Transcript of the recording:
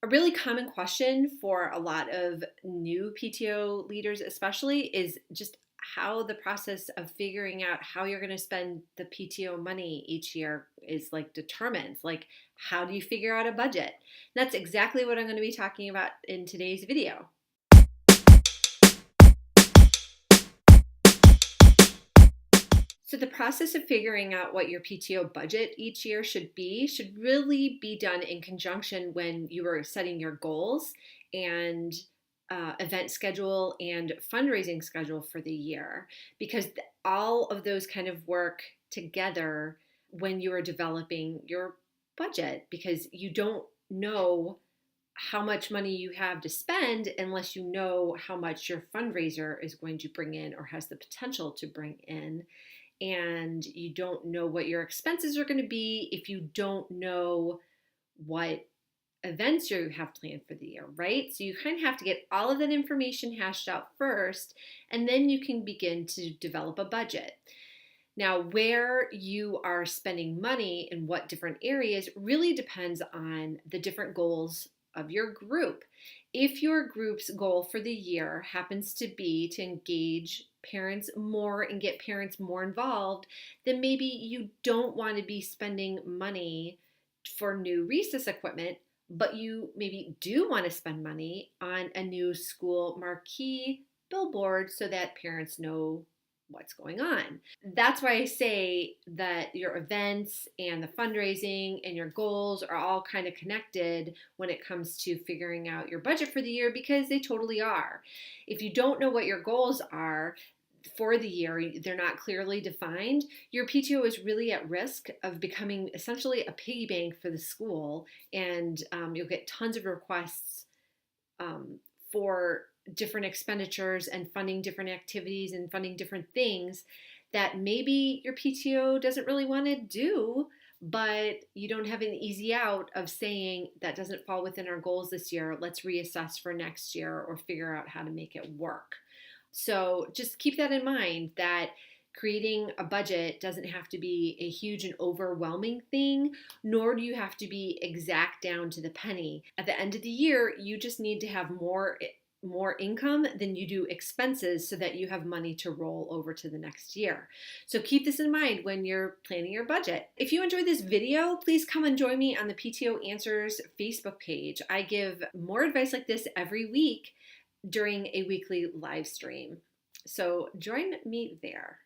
A really common question for a lot of new PTO leaders, especially, is just how the process of figuring out how you're going to spend the PTO money each year is like determined. Like, how do you figure out a budget? That's exactly what I'm going to be talking about in today's video. So the process of figuring out what your PTO budget each year should really be done in conjunction when you are setting your goals and event schedule and fundraising schedule for the year, because all of those kind of work together when you are developing your budget, because you don't know how much money you have to spend unless you know how much your fundraiser is going to bring in or has the potential to bring in, and you don't know what your expenses are going to be if you don't know what events you have planned for the year, right? So you kind of have to get all of that information hashed out first, and then you can begin to develop a budget. Now, where you are spending money in what different areas really depends on the different goals of your group. If your group's goal for the year happens to be to engage parents more and get parents more involved, then maybe you don't want to be spending money for new recess equipment, but you maybe do want to spend money on a new school marquee billboard so that parents know what's going on. That's why I say that your events and the fundraising and your goals are all kind of connected when it comes to figuring out your budget for the year, because they totally are. If you don't know what your goals are for the year, they're not clearly defined, your PTO is really at risk of becoming essentially a piggy bank for the school, and you'll get tons of requests for different expenditures and funding different activities and funding different things that maybe your PTO doesn't really want to do, but you don't have an easy out of saying that doesn't fall within our goals this year. Let's reassess for next year or figure out how to make it work. So just keep that in mind, that creating a budget doesn't have to be a huge and overwhelming thing, nor do you have to be exact down to the penny. At the end of the year, you just need to have more income than you do expenses so that you have money to roll over to the next year. So keep this in mind when you're planning your budget. If you enjoyed this video, please come and join me on the PTO Answers Facebook page. I give more advice like this every week during a weekly live stream. So join me there.